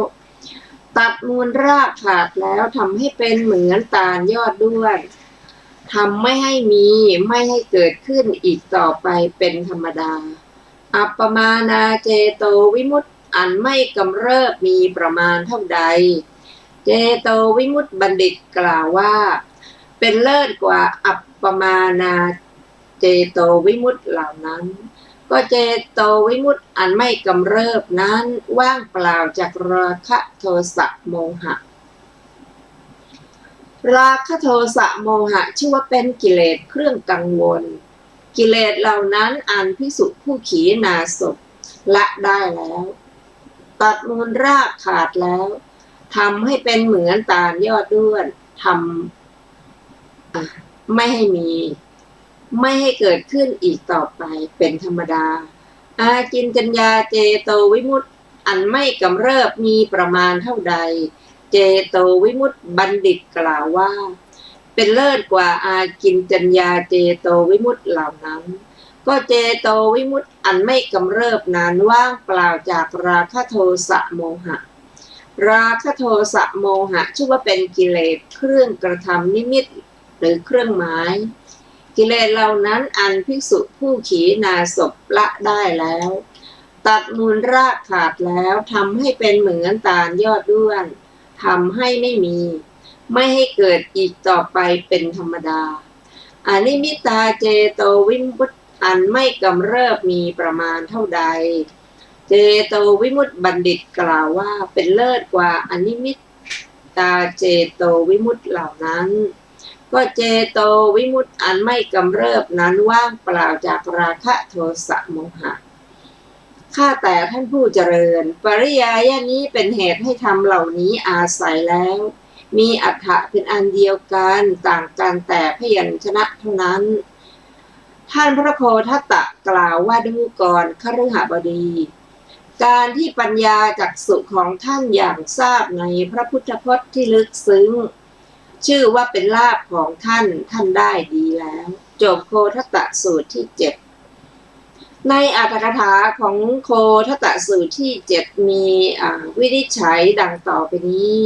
ตัดมูลรากขาดแล้วทำให้เป็นเหมือนตาลยอดด้วนทำไม่ให้มีไม่ให้เกิดขึ้นอีกต่อไปเป็นธรรมดาอัปปมานาเจโตวิมุตติอันไม่กำเริบมีประมาณเท่าใดเจโตวิมุตติบัณฑิตกล่าวว่าเป็นเลิศกว่าอัปปมานาเจโตวิมุตติเหล่านั้นก็เจโตวิมุตติอันไม่กำเริบนั้นว่างเปล่าจากราคะโทสะโมหะราคะโทสะโมหะชื่อว่าเป็นกิเลสเครื่องกังวลกิเลสเหล่านั้นอันภิกษุผู้ขีณาสพละได้แล้วตัดมูลรากขาดแล้วทำให้เป็นเหมือนตาลยอดด้วนทำไม่ให้มีไม่ให้เกิดขึ้นอีกต่อไปเป็นธรรมดาอากินจัญญาเจโตวิมุตติอันไม่กำเริบมีประมาณเท่าใดเจโตวิมุตติบัณฑิตกล่าวว่าเป็นเลิศกว่าอากินจัญญาเจโตวิมุตติเหล่านั้นก็เจโตวิมุตติอันไม่กำเริบนั้นว่างเปล่าจากราคะโทสะโมหะราคะโทสะโมหะชื่อว่าเป็นกิเลสเครื่องกระทำนิมิตหรือเครื่องหมายกิเลสเหล่านั้นอันภิกษุผู้ขีณาสพละได้แล้วตัดมูลรากขาดแล้วทำให้เป็นเหมือนตาลยอดด้วนทำให้ไม่มีไม่ให้เกิดอีกต่อไปเป็นธรรมดาอนิมิตตาเจโตวิมุตติอันไม่กำเริบมีประมาณเท่าใดเจโตวิมุตติบัณฑิตกล่าวว่าเป็นเลิศกว่าอนิมิตตาเจโตวิมุตติเหล่านั้นก็เจโตวิมุตติอันไม่กำเริบนั้นว่างเปล่าจากราคะโทสะโมหะข้าแต่ท่านผู้เจริญปริยายนี้เป็นเหตุให้ธรรมเหล่านี้อาศัยแล้วมีอรรถะเป็นอันเดียวกันต่างกันแต่พยัญชนะเท่านั้นท่านพระโคทัตตะกล่าวว่าดูก่อนคฤหบดีการที่ปัญญาจักษุของท่านอย่างทราบในพระพุทธพจน์ที่ลึกซึ้งชื่อว่าเป็นลาภของท่านได้ดีแล้วจบโคทัตตะสูตรที่7 ในอรรถกถาของโคทัตตสูตรที่7มีวินิจฉัยดังต่อไปนี้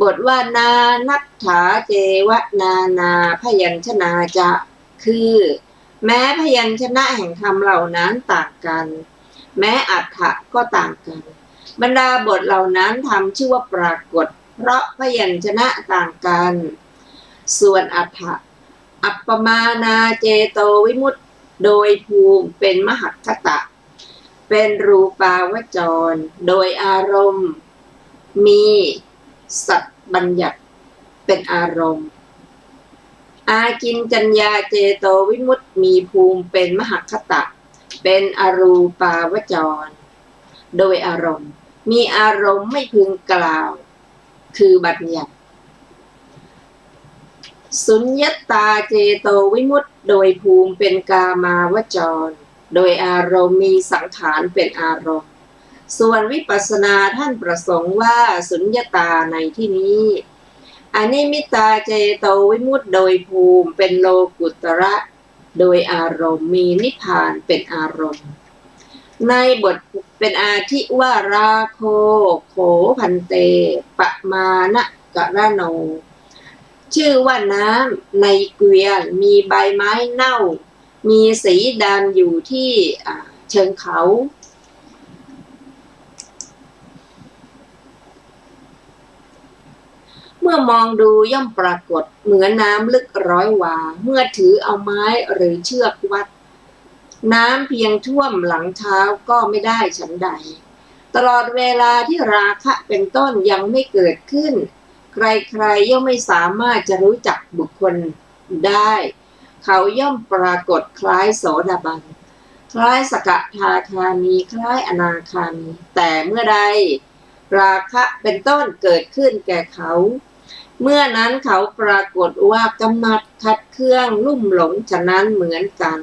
บทว่านานัตถาเจวนาพยัญชนะจะคือแม้พยัญชนะแห่งคำเหล่านั้นต่างกันแม้อรรถะก็ต่างกันบรรดาบทเหล่านั้นทำชื่อว่าปรากฏเพราะพยัญชนะต่างกันส่วนอรรถะอัปปมานาเจโตวิมุตติโดยภูมิเป็นมหัคคตะเป็นรูปาวจรโดยอารมณ์มีสัตบัญญัติเป็นอารมณ์อากินจัญญาเจโตวิมุตติมีภูมิเป็นมหัคคตะเป็นอรูปาวจรโดยอารมณ์มีอารมณ์ไม่พึงกล่าวคือบัญญัติสุญญตาเจโตวิมุตติโดยภูมิเป็นกามาวจรโดยอารมณ์มีสังขารเป็นอารมณ์ส่วนวิปัสสนาท่านประสงค์ว่าสุญญตาในที่นี้อนิมิตาเจโตวิมุตติโดยภูมิเป็นโลกุตระโดยอารมณ์มีนิพพานเป็นอารมณ์ในบทเป็นอาทิว่าราโคโขพันเตปะมานะกะระโนชื่อว่าน้ำในเกวียนมีใบไม้เน่ามีสีดำอยู่ที่เชิงเขาเมื่อมองดูย่อมปรากฏเหมือนน้ำลึก100 วาเมื่อถือเอาไม้หรือเชือกวัดน้ำเพียงท่วมหลังเท้าก็ไม่ได้ฉันใดตลอดเวลาที่ราคะเป็นต้นยังไม่เกิดขึ้นใครๆย่อมไม่สามารถจะรู้จักบุคคลได้เขาย่อมปรากฏคล้ายโสดาบันคล้ายสกทาคามีคล้ายอนาคามีแต่เมื่อใดราคะเป็นต้นเกิดขึ้นแก่เขาเมื่อนั้นเขาปรากฏว่ากำหนัดขัดเคืองลุ่มหลงฉะนั้นเหมือนกัน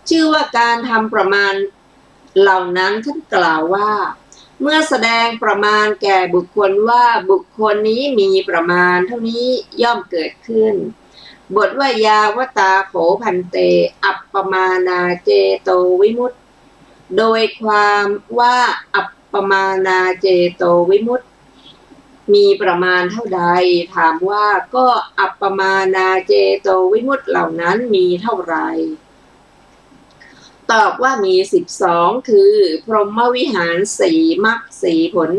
ชื่อว่าการทำประมาณเหล่านั้นท่านกล่าวว่าเมื่อแสดงประมาณแก่บุคคลว่าบุคคลนี้มีประมาณเท่านี้ย่อมเกิดขึ้นบทว่ายาวตาโขพันเตอัปปมานาเจโตวิมุตติโดยความว่าอัปปมานาเจโตวิมุตติมีประมาณเท่าใดถามว่าก็อัปปมานาเจโตวิมุตติเหล่านั้นมีเท่าไหร่ตอบว่ามี12คือพรหมวิหาร4มรรค4ผล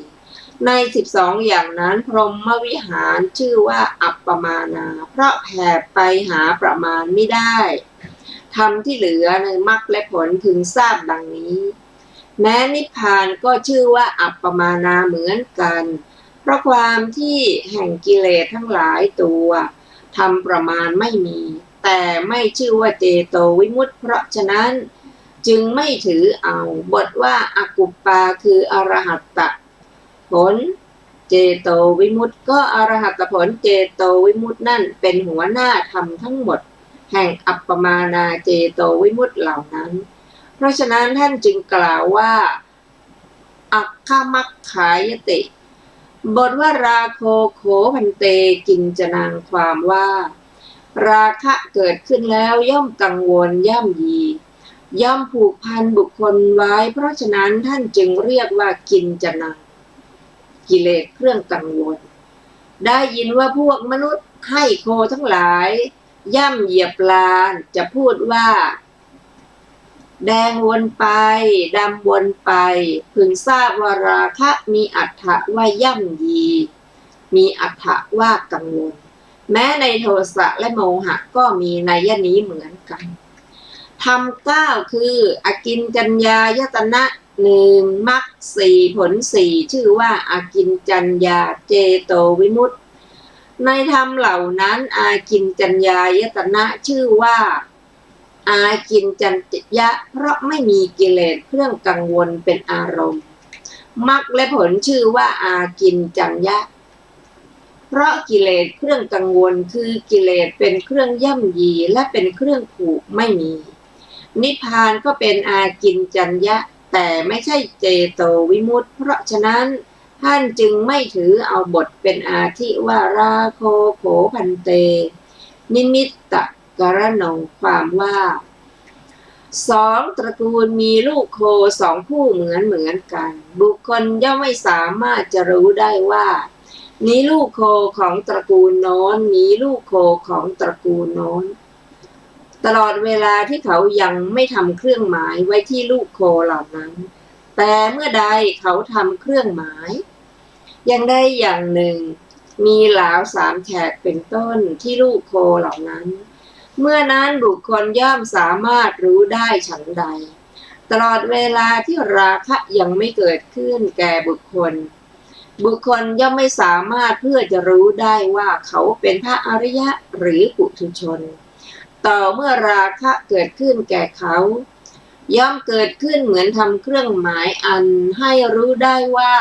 4ใน12อย่างนั้นพรหมวิหารชื่อว่าอัปปมานาเพราะแผ่ไปหาประมาณไม่ได้ธรรมที่เหลือในมรรคและผลพึงทราบดังนี้แม้นิพพานก็ชื่อว่าอัปปมานาเหมือนกันเพราะความที่แห่งกิเลสทั้งหลายตัวทำประมาณไม่มีแต่ไม่ชื่อว่าเจโตวิมุตติเพราะฉะนั้นจึงไม่ถือเอาบทว่าอากุปปาคืออรหัตตผลเจโตวิมุตติก็อรหัตผลเจโตวิมุตตินั่นเป็นหัวหน้าธรรมทั้งหมดแห่งอัปปมานาเจโตวิมุตติเหล่านั้นเพราะฉะนั้นท่านจึงกล่าวว่าอัคคมัคขายติบทว่าราโคโขพันเตกินจนังความว่าราคะเกิดขึ้นแล้วย่อมกังวลย่ำยีย่อมผูกพันบุคคลไว้เพราะฉะนั้นท่านจึงเรียกว่ากินจนังกิเลสเครื่องกังวลได้ยินว่าพวกมนุษย์ให้โคทั้งหลายย่ำเหยียบลานจะพูดว่าแดงวนไปดำวนไปพึงทราบว่าราคะมีอรรถะว่าย่ำยีมีอรรถะว่ากังวลแม้ในโทสะและโมหะก็มีนัยนี้เหมือนกันธรรม9คืออกินจัญญายตนะ1มรรค4ผล4ชื่อว่าอากินจัญญาเจโตวิมุตติในธรรมเหล่านั้นอากินจัญญายตนะชื่อว่าอากินจัญญะเพราะไม่มีกิเลสเครื่องกังวลเป็นอารมณ์มรรคและผลชื่อว่าอากินจัญญะเพราะกิเลสเครื่องกังวลคือกิเลสเป็นเครื่องย่ำยีและเป็นเครื่องผูกไม่มีนิพพานก็เป็นอากินจัญญะแต่ไม่ใช่เจโตวิมุตติเพราะฉะนั้นท่านจึงไม่ถือเอาบทเป็นอาทิว่าราโคโขพันเตนิมิตตกรณงความว่า สองตระกูลมีลูกโคสองคู่เหมือนกันบุคคลย่อมไม่สามารถจะรู้ได้ว่านี้ลูกโคของตระกูลโน้นนี้ลูกโคของตระกูลโน้นตลอดเวลาที่เขายังไม่ทำเครื่องหมายไว้ที่ลูกโคเหล่านั้นแต่เมื่อใดเขาทำเครื่องหมายอย่างใดอย่างหนึ่งมีหลาวสามแฉกเป็นต้นที่ลูกโคเหล่านั้นเมื่อนั้นบุคคลย่อมสามารถรู้ได้ฉันใดตลอดเวลาที่ราคะยังไม่เกิดขึ้นแก่บุคคลย่อมไม่สามารถเพื่อจะรู้ได้ว่าเขาเป็นพระอริยะหรือปุถุชนต่อเมื่อราคะเกิดขึ้นแก่เขาย่อมเกิดขึ้นเหมือนทำเครื่องหมายอันให้รู้ได้ว่า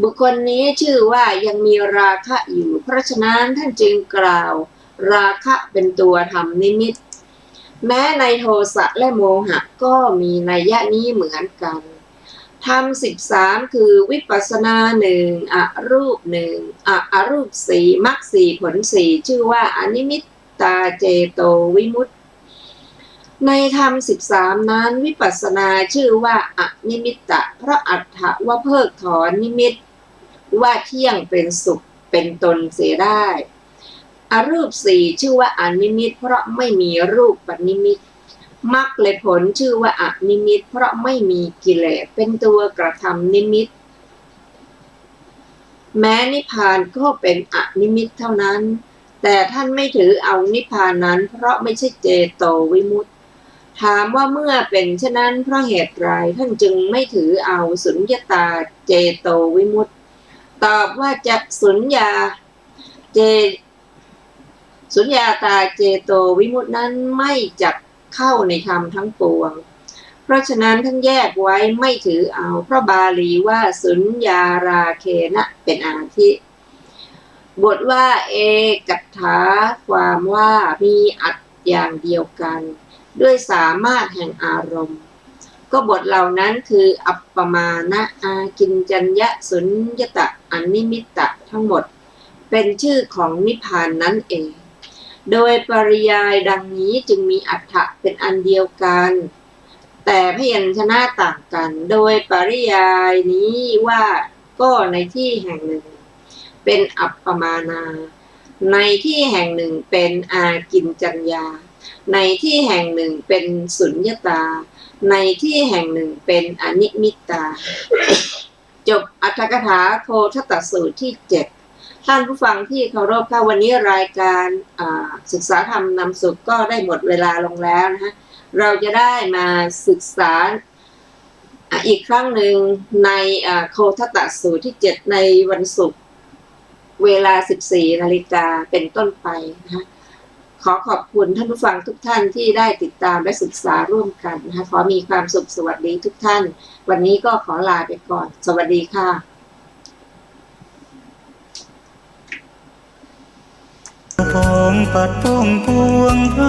บุคคลนี้ชื่อว่ายังมีราคะอยู่เพราะฉะนั้นท่านจึงกล่าวราคะเป็นตัวทำนิมิตแม้ในโทสะและโมหะก็มีนัยยะนี้เหมือนกันธรรม13คือวิปัสสนา1อรูป1อรูป4มรรค4ผล4ชื่อว่าอนิมิตตาเจโตวิมุตติในธรรม13นั้นวิปัสสนาชื่อว่าอนิมิตตะเพราะอัตถะว่าเพิกถอนนิมิตว่าเที่ยงเป็นสุขเป็นตนเสียได้อรูป4ชื่อว่าอนิมิตเพราะไม่มีรูปปัจนิมิตมรรคและผลชื่อว่าอนิมิตเพราะไม่มีกิเลสเป็นตัวกระทำนิมิตแม้นิพพานก็เป็นอนิมิตเท่านั้นแต่ท่านไม่ถือเอานิพพานนั้นเพราะไม่ใช่เจโตวิมุตติถามว่าเมื่อเป็นเช่นนั้นเพราะเหตุไรท่านจึงไม่ถือเอาสุญญตาเจโตวิมุตติตอบว่าจะสุญญาตาเจโตวิมุตตินั้นไม่จับเข้าในธรรมทั้งปวงเพราะฉะนั้นท่านแยกไว้ไม่ถือเอาเพราะบาลีว่าสุญญาราเคนะเป็นอาทิบทว่าเอกัตถาความว่ามีอัตอย่างเดียวกันด้วยสามารถแห่งอารมณ์ก็บทเหล่านั้นคืออัปปมานะอากินจัญญะสุญญตะอนิมิตตะทั้งหมดเป็นชื่อของนิพพานนั้นเองโดยปริยายดังนี้จึงมีอรรถะเป็นอันเดียวกันแต่พยัญชนะต่างกันโดยปริยายนี้ว่าก็ในที่แห่งหนึ่งเป็นอัปปมานาในที่แห่งหนึ่งเป็นอากินจัญญาในที่แห่งหนึ่งเป็นสุญญตาในที่แห่งหนึ่งเป็นอนิมิตตาจบอรรถกถาโคทตสูตรที่7ท่านผู้ฟังที่เคารพค่ะวันนี้รายการศึกษาธรรมนำสุขก็ได้หมดเวลาลงแล้วนะคะเราจะได้มาศึกษาอีกครั้งหนึ่งในโคทตสูตรที่7ในวันศุกร์เวลา 14 นาฬิกาเป็นต้นไปนะคะขอขอบคุณท่านผู้ฟังทุกท่านที่ได้ติดตามและศึกษาร่วมกันนะคะขอมีความสุขสวัสดีทุกท่านวันนี้ก็ขอลาไปก่อนสวัสดีค่ะทองปัดป้องพวงไพร